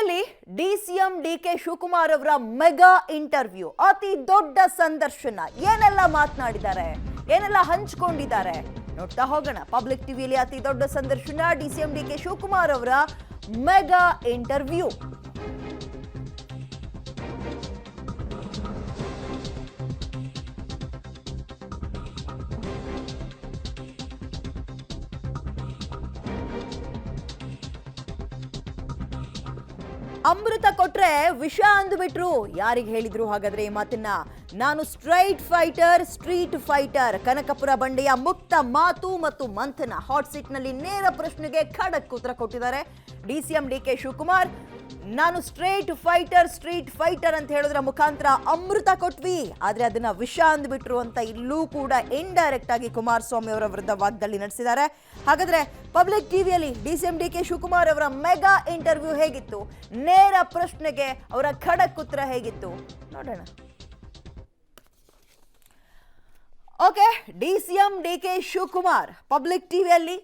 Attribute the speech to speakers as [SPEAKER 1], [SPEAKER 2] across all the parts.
[SPEAKER 1] ಟಿವಿಯಲ್ಲಿ ಡಿಸಿಎಂ ಡಿಕೆ ಶಿವಕುಮಾರ್ ಅವರ mega interview, ಅತಿ ದೊಡ್ಡ ಸಂದರ್ಶನ. ಏನೆಲ್ಲ ಮಾತನಾಡಿದ್ದಾರೆ, ಏನೆಲ್ಲ ಹಂಚಿಕೊಂಡಿದ್ದಾರೆ ನೋಡ್ತಾ ಹೋಗೋಣ. ಪಬ್ಲಿಕ್ ಟಿವಿಯಲ್ಲಿ ಅತಿ ದೊಡ್ಡ ಸಂದರ್ಶನ, ಡಿಸಿಎಂ ಡಿಕೆ ಶಿವಕುಮಾರ್ ಅವರ ಮೆಗಾ ಇಂಟರ್ವ್ಯೂ. ಅಮೃತ ಕೊಟ್ರೆ ವಿಷ ಅಂದುಬಿಟ್ರು. ಯಾರಿಗೆ ಹೇಳಿದ್ರು ಹಾಗಾದ್ರೆ ಈ ಮಾತನ್ನ? ನಾನು straight fighter, street fighter. Kanakapura ಬಂಡೆಯ ಮುಕ್ತ ಮಾತು ಮತ್ತು ಮಂಥನ. ಹಾಟ್ ಸೀಟ್ ನಲ್ಲಿ ನೇರ ಪ್ರಶ್ನೆಗೆ ಖಡಕ್ ಉತ್ತರ ಕೊಟ್ಟಿದ್ದಾರೆ ಡಿಸಿಎಂ ಡಿಕೆ ಶಿವಕುಮಾರ್. ನಾನು ಸ್ಟ್ರೈಟ್ ಫೈಟರ್, ಸ್ಟ್ರೀಟ್ ಫೈಟರ್ ಅಂತ ಹೇಳೋದ್ರ ಮುಖಾಂತರ ಅಮೃತ ಕೊಟ್ವಿ, ಆದ್ರೆ ಅದನ್ನ ವಿಷ ಅಂದ್ಬಿಟ್ರು ಅಂತ ಇಲ್ಲೂ ಕೂಡ ಇಂಡೈರೆಕ್ಟ್ ಆಗಿ ಕುಮಾರಸ್ವಾಮಿ ಅವರ ವಿರುದ್ಧ ವಾಗ್ದಾಳಿ ನಡೆಸಿದ್ದಾರೆ. ಹಾಗಾದ್ರೆ ಪಬ್ಲಿಕ್ ಟಿವಿಯಲ್ಲಿ ಡಿಸಿಎಂ ಡಿಕೆ ಶಿವಕುಮಾರ್ ಅವರ ಮೆಗಾ ಇಂಟರ್ವ್ಯೂ ಹೇಗಿತ್ತು, ನೇರ ಪ್ರಶ್ನೆಗೆ ಅವರ ಖಡಕ್ ಉತ್ತರ ಹೇಗಿತ್ತು ನೋಡೋಣ. Okay, DCM DK Shivakumar public ಟಿವಿಯಲ್ಲಿ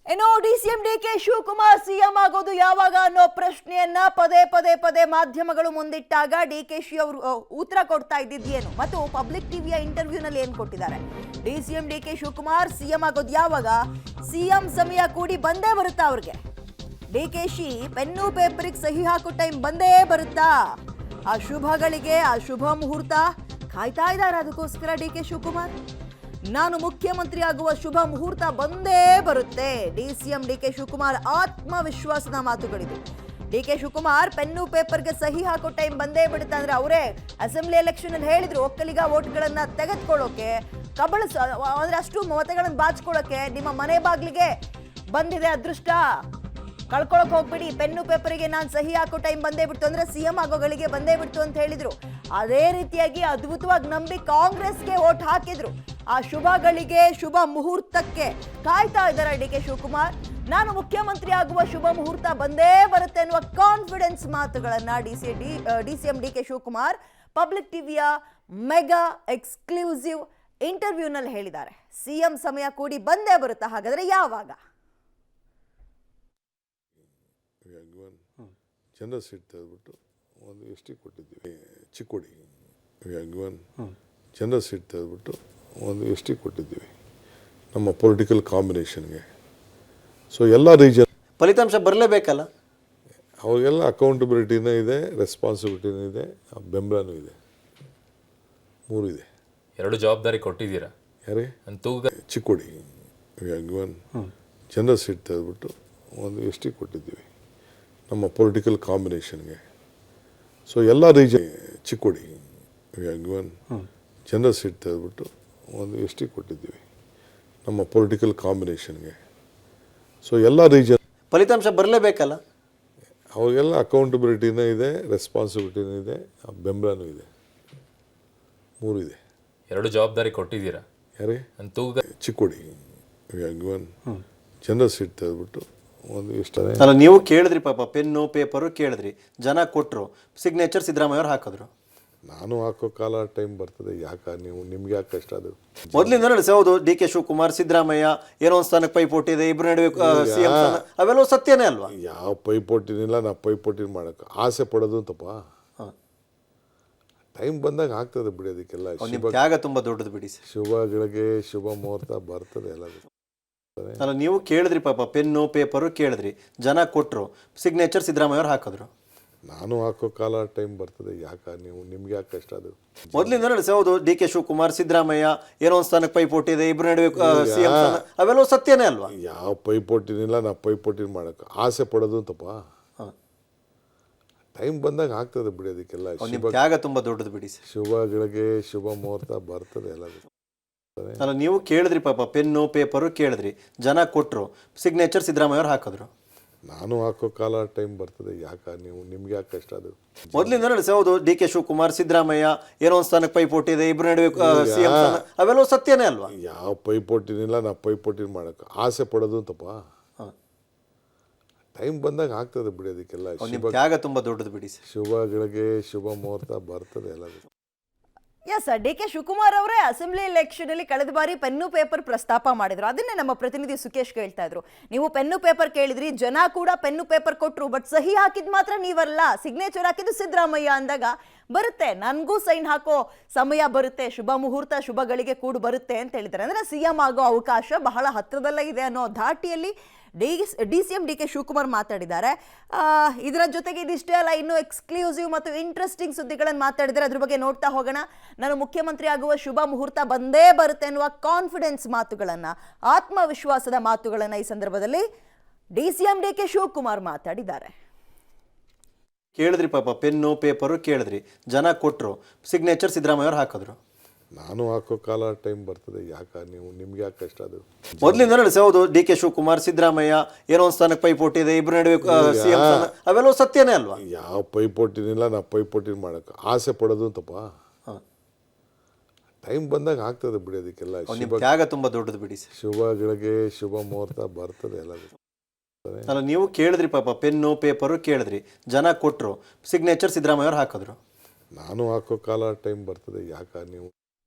[SPEAKER 1] ಇನ್ನು ಡಿಸಿಎಂ ಡಿಕೆ ಶಿವಕುಮಾರ್ ಸಿಎಂ ಆಗೋದು ಯಾವಾಗ ಅನ್ನೋ ಪ್ರಶ್ನೆಯನ್ನ ಪದೇ ಮಾಧ್ಯಮಗಳು ಮುಂದಿಟ್ಟಾಗ ಡಿಕೆಶಿ ಅವರು ಉತ್ತರ ಕೊಡ್ತಾ ಇದ್ದಿದ್ದೇನು ಮತ್ತು ಪಬ್ಲಿಕ್ ಟಿವಿಯ ಇಂಟರ್ವ್ಯೂನಲ್ಲಿ ಏನ್ ಕೊಟ್ಟಿದ್ದಾರೆ? ಡಿಸಿಎಂ ಡಿಕೆ ಶಿವಕುಮಾರ್ ಸಿಎಂ ಆಗೋದು ಯಾವಾಗ? ಸಿಎಂ ಸಮಯ ಕೂಡಿ ಬಂದೇ ಬರುತ್ತಾ ಅವ್ರಿಗೆ? ಡಿಕೆಶಿ ಪೆನ್ನು ಪೇಪರಿಗೆ ಸಹಿ ಹಾಕೋ ಟೈಮ್ ಬಂದೇ ಬರುತ್ತಾ? ಆ ಶುಭಗಳಿಗೆ, ಆ ಶುಭ ಮುಹೂರ್ತ ಕಾಯ್ತಾ ಇದ್ದಾರೆ. ಅದಕ್ಕೋಸ್ಕರ ಡಿಕೆ ಶಿವಕುಮಾರ್ ನಾನು ಮುಖ್ಯಮಂತ್ರಿ ಆಗುವ ಶುಭ ಮುಹೂರ್ತ ಬಂದೇ ಬರುತ್ತೆ. ಡಿಸಿಎಂ ಡಿಕೆ ಶಿವಕುಮಾರ್ ಆತ್ಮವಿಶ್ವಾಸದ ಮಾತುಗಳಿದು. ಡಿಕೆ ಶಿವಕುಮಾರ್ ಪೆನ್ನು ಪೇಪರ್ಗೆ ಸಹಿ ಹಾಕೋ ಟೈಮ್ ಬಂದೇ ಬಿಡುತ್ತೆ ಅಂದ್ರೆ ಅವರೇ ಅಸೆಂಬ್ಲಿ ಎಲೆಕ್ಷನ್ ಅಲ್ಲಿ ಹೇಳಿದ್ರು, ಒಕ್ಕಲಿಗ ವೋಟ್ಗಳನ್ನ ತೆಗೆದುಕೊಳ್ಳೋಕೆ, ಅಂದ್ರೆ ಅಷ್ಟು ಮತಗಳನ್ನು ಬಾಚ್ಕೊಳ್ಳೋಕೆ ನಿಮ್ಮ ಮನೆ ಬಾಗ್ಲಿಗೆ ಬಂದಿದೆ ಅದೃಷ್ಟ, ಕಳ್ಕೊಳಕ್ ಹೋಗ್ಬಿಡಿ, ಪೆನ್ನು ಪೇಪರಿಗೆ ನಾನು ಸಹಿ ಹಾಕೋ ಟೈಮ್ ಬಂದೇ ಬಿಡ್ತು ಅಂದ್ರೆ ಸಿಎಂ ಆಗೋಗಳಿಗೆ ಬಂದೇ ಬಿಡ್ತು ಅಂತ ಹೇಳಿದ್ರು. ಅದೇ ರೀತಿಯಾಗಿ ಅದ್ಭುತವಾಗಿ ನಂಬಿ ಕಾಂಗ್ರೆಸ್ಗೆ ವೋಟ್ ಹಾಕಿದ್ರು. ಆ ಶುಭಗಳಿಗೆ, ಶುಭ ಮುಹೂರ್ತಕ್ಕೆ ಕಾಯ್ತಾ ಇದ್ದಾರೆ ಡಿಕೆ ಶಿವಕುಮಾರ್. ನಾನು ಮುಖ್ಯಮಂತ್ರಿ ಆಗುವ ಶುಭ ಮುಹೂರ್ತ ಬಂದೇ ಬರುತ್ತೆ ಅನ್ನುವ ಕಾನ್ಫಿಡೆನ್ಸ್ ಮಾತುಗಳನ್ನ ಡಿಸಿಎಂ ಡಿಕೆ ಶಿವಕುಮಾರ್ ಪಬ್ಲಿಕ್ ಟಿವಿಯ ಮೆಗಾ ಎಕ್ಸ್ಕ್ಲೂಸಿವ್ ಇಂಟರ್ವ್ಯೂನಲ್ಲಿ ಹೇಳಿದ್ದಾರೆ. ಸಿಎಂ ಸಮಯ ಕೂಡಿ ಬಂದೇ ಬರುತ್ತಾ, ಹಾಗಾದ್ರೆ ಯಾವಾಗ?
[SPEAKER 2] ಜನರಲ್ ಸೀಟ್ ತೆಗೆದುಬಿಟ್ಟು ಒಂದು ಎಸ್ ಟಿ ಕೊಟ್ಟಿದ್ದೀವಿ, ಚಿಕ್ಕೋಡಿ ಜನರಲ್ ಸೀಟ್ ತೆಗೆದುಬಿಟ್ಟು ಒಂದು ಎಸ್ ಟಿ ಕೊಟ್ಟಿದ್ದೀವಿ ನಮ್ಮ ಪೊಲಿಟಿಕಲ್ ಕಾಂಬಿನೇಷನ್ಗೆ. ಸೊ ಎಲ್ಲ ರೀಜನ್
[SPEAKER 3] ಫಲಿತಾಂಶ ಬರಲೇಬೇಕಲ್ಲ,
[SPEAKER 2] ಅವ್ರಿಗೆಲ್ಲ ಅಕೌಂಟಬಿಲಿಟಿನೂ ಇದೆ, ರೆಸ್ಪಾನ್ಸಿಬಿಲಿಟಿನೂ ಇದೆ, ಬೆಂಬಲನೂ ಇದೆ, ಮೂರು ಇದೆ.
[SPEAKER 4] ಎರಡು ಜವಾಬ್ದಾರಿ ಕೊಟ್ಟಿದ್ದೀರಾ
[SPEAKER 2] ಯಾರೇ? ಚಿಕ್ಕೋಡಿ ಜನರಲ್ ಸೀಟ್ ತೆಗೆದುಬಿಟ್ಟು ಒಂದು ಎಸ್ ಟಿ ಕೊಟ್ಟಿದ್ದೀವಿ ನಮ್ಮ ಪೊಲಿಟಿಕಲ್ ಕಾಂಬಿನೇಷನ್ಗೆ. ಸೊ ಎಲ್ಲ ರೀಜನ್ ಚಿಕ್ಕೋಡಿ ಜನರಲ್ ಸೀಟ್ ತೆಗೆದುಬಿಟ್ಟು ಒಂದು ಎಸ್ ಟಿ ಕೊಟ್ಟಿದ್ದೀವಿ ನಮ್ಮ ಪೊಲಿಟಿಕಲ್ ಕಾಂಬಿನೇಷನ್ಗೆ. ಸೊ ಎಲ್ಲ ರೀಜನ್
[SPEAKER 3] ಫಲಿತಾಂಶ ಬರಲೇಬೇಕಲ್ಲ,
[SPEAKER 2] ಅವ್ರಿಗೆಲ್ಲ ಅಕೌಂಟಬಿಲಿಟಿನೂ ಇದೆ, ರೆಸ್ಪಾನ್ಸಿಬಿಲಿಟಿನೂ ಇದೆ, ಬೆಂಬಲನೂ ಇದೆ, ಮೂರು ಇದೆ.
[SPEAKER 4] ಎರಡು ಜವಾಬ್ದಾರಿ ಕೊಟ್ಟಿದ್ದೀರಾ
[SPEAKER 2] ಯಾರೇ? ಚಿಕ್ಕೋಡಿ ಜನರಲ್ ಸೀಟ್ ತೆಗೆದುಬಿಟ್ಟು ಒಂದು ಇಷ್ಟ
[SPEAKER 3] ಅಲ್ಲ. ನೀವು ಕೇಳಿದ್ರಿ ಪಾಪ, ಪೆನ್ನು ಪೇಪರು ಕೇಳಿದ್ರಿ, ಜನ ಕೊಟ್ಟರು, ಸಿಗ್ನೇಚರ್ ಸಿದ್ದರಾಮಯ್ಯ ಅವ್ರು ಹಾಕಿದ್ರು.
[SPEAKER 2] ನಾನು ಹಾಕೋ ಕಾಲ ಟೈಮ್ ಬರ್ತದೆ, ಯಾಕೆ ನೀವು ನಿಮ್ಗೆ ಯಾಕೆ ಕಷ್ಟ? ಅದು
[SPEAKER 3] ಮೊದಲಿಂದ ನಡೆಸಿ ಹೌದು. ಡಿ ಕೆ ಶಿವಕುಮಾರ್, ಸಿದ್ದರಾಮಯ್ಯ ಏನೋ ಒಂದು ಸ್ಥಾನಕ್ಕೆ ಪೈಪೋಟಿ ಇದೆ, ಇಬ್ಬರು ನಡುವೆ ಸಿಎಂ ಸ್ಥಾನ, ಅವೆಲ್ಲ ಸತ್ಯನೇ ಅಲ್ವಾ?
[SPEAKER 2] ಯಾವ ಪೈಪೋಟಿನಿಲ್ಲ, ನಾವು ಪೈಪೋಟಿ ಮಾಡೋಕೆ ಆಸೆ ಪಡೋದು ಅಂತಪ್ಪ. ಟೈಮ್ ಬಂದಾಗ ಆಗ್ತದೆ ಬಿಡಿ, ಅದಕ್ಕೆಲ್ಲ
[SPEAKER 3] ತ್ಯಾಗ ತುಂಬ ದೊಡ್ಡದು ಬಿಡಿ.
[SPEAKER 2] ಶುಭಗಳಿಗೆ ಶುಭ ಮುಹೂರ್ತ ಬರ್ತದೆ ಎಲ್ಲದು.
[SPEAKER 3] ಅಲ್ಲ, ನೀವು ಕೇಳಿದ್ರಿ ಪಾಪ, ಪೆನ್ನು ಪೇಪರು ಕೇಳಿದ್ರಿ, ಜನ ಕೊಟ್ಟರು, ಸಿಗ್ನೇಚರ್ ಸಿದ್ದರಾಮಯ್ಯ ಅವ್ರು ಹಾಕಿದ್ರು.
[SPEAKER 2] ನಾನು ಹಾಕೋ ಕಾಲ ಟೈಮ್ ಬರ್ತದೆ, ಯಾಕೆ ನೀವು ನಿಮ್ಗೆ ಯಾಕೆ ಕಷ್ಟ? ಅದು
[SPEAKER 3] ಮೊದಲಿಂದ ನಡೆಸಿ ಹೌದು. ಡಿ ಕೆ ಶಿವಕುಮಾರ್, ಸಿದ್ದರಾಮಯ್ಯ ಏನೋ ಒಂದು ಸ್ಥಾನಕ್ಕೆ ಪೈಪೋಟಿ ಇದೆ, ಇಬ್ಬರು ನಡುವೆ ಸಿಎಂ ಸ್ಥಾನ, ಅವೆಲ್ಲ ಸತ್ಯನೇ ಅಲ್ವಾ?
[SPEAKER 2] ಯಾವ ಪೈಪೋಟಿನಿಲ್ಲ, ನಾವು ಪೈಪೋಟಿ ಮಾಡೋಕೆ ಆಸೆ ಪಡೋದು ಅಂತಪ್ಪ. ಟೈಮ್ ಬಂದಾಗ ಆಗ್ತದೆ ಬಿಡಿ, ಅದಕ್ಕೆಲ್ಲ
[SPEAKER 3] ತ್ಯಾಗ ತುಂಬ ದೊಡ್ಡದು ಬಿಡಿ.
[SPEAKER 2] ಶುಭಗಳಿಗೆ ಶುಭ ಮುಹೂರ್ತ ಬರ್ತದೆ ಎಲ್ಲದು.
[SPEAKER 3] ಅಲ್ಲ, ನೀವು ಕೇಳಿದ್ರಿ ಪಾಪ, ಪೆನ್ನು ಪೇಪರು ಕೇಳಿದ್ರಿ, ಜನ ಕೊಟ್ಟರು, ಸಿಗ್ನೇಚರ್ ಸಿದ್ದರಾಮಯ್ಯ ಅವ್ರು ಹಾಕಿದ್ರು.
[SPEAKER 2] ನಾನು ಹಾಕೋ ಕಾಲ ಟೈಮ್ ಬರ್ತದೆ, ಯಾಕೆ ನೀವು ನಿಮ್ಗೆ ಯಾಕೆ ಕಷ್ಟ? ಅದು
[SPEAKER 3] ಮೊದಲಿಂದ ನಡೆಸಿ ಹೌದು. ಡಿ ಕೆ ಶಿವಕುಮಾರ್, ಸಿದ್ದರಾಮಯ್ಯ ಏನೋ ಒಂದು ಸ್ಥಾನಕ್ಕೆ ಪೈಪೋಟಿ ಇದೆ, ಇಬ್ಬರು ನಡುವೆ ಸಿಎಂ ಸ್ಥಾನ, ಅವೆಲ್ಲ ಸತ್ಯನೇ ಅಲ್ವಾ?
[SPEAKER 2] ಯಾವ ಪೈಪೋಟಿನಿಲ್ಲ, ನಾವು ಪೈಪೋಟಿ ಮಾಡೋಕೆ ಆಸೆ ಪಡೋದು ಅಂತಪ್ಪ. ಟೈಮ್ ಬಂದಾಗ ಆಗ್ತದೆ ಬಿಡಿ, ಅದಕ್ಕೆಲ್ಲ
[SPEAKER 3] ತ್ಯಾಗ ತುಂಬ ದೊಡ್ಡದು ಬಿಡಿ.
[SPEAKER 2] ಶುಭಗಳಿಗೆ ಶುಭ ಮುಹೂರ್ತ ಬರ್ತದೆ ಎಲ್ಲದು.
[SPEAKER 1] ಎಸ್ ಡಿ ಕೆ ಶಿವಕುಮಾರ್ ಅವರೇ ಅಸೆಂಬ್ಲಿ ಎಲೆಕ್ಷನ್ ಅಲ್ಲಿ ಕಳೆದ ಬಾರಿ ಪೆನ್ನು ಪೇಪರ್ ಪ್ರಸ್ತಾಪ ಮಾಡಿದ್ರು. ಅದನ್ನೇ ನಮ್ಮ ಪ್ರತಿನಿಧಿ ಸುಕೇಶ್ ಕೇಳ್ತಾ ಇದ್ರು. ನೀವು ಪೆನ್ನು ಪೇಪರ್ ಕೇಳಿದ್ರಿ, ಜನ ಕೂಡ ಪೆನ್ನು ಪೇಪರ್ ಕೊಟ್ರು, ಬಟ್ ಸಹಿ ಹಾಕಿದ್ ಮಾತ್ರ ನೀವಲ್ಲ, ಸಿಗ್ನೇಚರ್ ಹಾಕಿದ್ದು ಸಿದ್ದರಾಮಯ್ಯ ಅಂದಾಗ ಬರುತ್ತೆ, ನನ್ಗೂ ಸೈನ್ ಹಾಕೋ ಸಮಯ ಬರುತ್ತೆ, ಶುಭ ಮುಹೂರ್ತ ಶುಭಗಳಿಗೆ ಕೂಡು ಬರುತ್ತೆ ಅಂತ ಹೇಳಿದ್ದಾರೆ. ಅಂದ್ರೆ ಸಿಎಂ ಆಗೋ ಅವಕಾಶ ಬಹಳ ಹತ್ರದಲ್ಲೇ ಇದೆ ಅನ್ನೋ ಧಾಟಿಯಲ್ಲಿ ಡಿ.ಸಿ.ಎಂ. ಡಿ.ಕೆ. ಶಿವಕುಮಾರ್ ಮಾತಾಡಿದ್ದಾರೆ. ಇದರ ಜೊತೆಗೆ ಇದಿಷ್ಟೇ ಅಲ್ಲ, ಇನ್ನೂ ಎಕ್ಸ್ಕ್ಲೂಸಿವ್ ಮತ್ತು ಇಂಟ್ರೆಸ್ಟಿಂಗ್ ಸುದ್ದಿಗಳನ್ನು ಮಾತಾಡಿದ್ದಾರೆ. ಅದ್ರ ಬಗ್ಗೆ ನೋಡ್ತಾ ಹೋಗೋಣ. ನಾನು ಮುಖ್ಯಮಂತ್ರಿ ಆಗುವ ಶುಭ ಮುಹೂರ್ತ ಬಂದೇ ಬರುತ್ತೆ ಅನ್ನುವ ಕಾನ್ಫಿಡೆನ್ಸ್ ಮಾತುಗಳನ್ನು, ಆತ್ಮವಿಶ್ವಾಸದ ಮಾತುಗಳನ್ನು ಈ ಸಂದರ್ಭದಲ್ಲಿ ಡಿ.ಸಿ.ಎಂ. ಡಿ.ಕೆ. ಶಿವಕುಮಾರ್ ಮಾತಾಡಿದ್ದಾರೆ.
[SPEAKER 3] ಕೇಳಿದ್ರಿ ಪಾಪ, ಪೆನ್ನು ಪೇಪರು ಕೇಳಿದ್ರಿ, ಜನ ಕೊಟ್ಟರು, ಸಿಗ್ನೇಚರ್ ಸಿದ್ದರಾಮಯ್ಯ ಅವ್ರು ಹಾಕಿದ್ರು.
[SPEAKER 2] ನಾನು ಹಾಕೋ ಕಾಲ ಟೈಮ್ ಬರ್ತದೆ, ನಿಮ್ಗೆ ಯಾಕೆ ಕಷ್ಟ ಅದು?
[SPEAKER 3] ಮೊದಲಿಂದ ನೋಡಿ ಹೌದು, ಡಿ ಕೆ ಶಿವಕುಮಾರ್ ಸಿದ್ದರಾಮಯ್ಯ ಏನೋ ಒಂದು ಸ್ಥಾನಕ್ಕೆ ಪೈಪೋಟಿ ಇದೆ, ಇಬ್ಬರ ನಡುವೆ ಸಿಎಂ ಸ್ಥಾನ, ಅವೆಲ್ಲ ಸತ್ಯನೇ ಅಲ್ವಾ?
[SPEAKER 2] ಯಾವ ಪೈಪೋಟಿನಿಲ್ಲ, ನಾವು ಪೈಪೋಟಿ ಮಾಡೋಕೆ ಆಸೆ ಪಡೋದು ಅಂತಪ್ಪ. ಟೈಮ್ ಬಂದಾಗ ಆಗ್ತದೆ ಬಿಡಿ, ಅದಕ್ಕೆಲ್ಲ
[SPEAKER 3] ನಿಮ್ಮ ತ್ಯಾಗ ತುಂಬಾ ದೊಡ್ಡದು ಬಿಡಿ ಸರ್.
[SPEAKER 2] ಶುಭಗಳಿಗೆ ಶುಭ ಮುಹೂರ್ತ ಬರ್ತದೆ ಎಲ್ಲದು.
[SPEAKER 3] ಅಲ್ಲ, ನೀವು ಕೇಳಿದ್ರಿ ಪಾಪ, ಪೆನ್ನು ಪೇಪರು ಕೇಳಿದ್ರಿ, ಜನ ಕೊಟ್ಟರು, ಸಿಗ್ನೇಚರ್ ಸಿದ್ದರಾಮಯ್ಯ ಅವ್ರು ಹಾಕಿದ್ರು.
[SPEAKER 2] ನಾನು ಹಾಕೋ ಕಾಲ ಟೈಮ್ ಬರ್ತದೆ, ಯಾಕೆ ನೀವು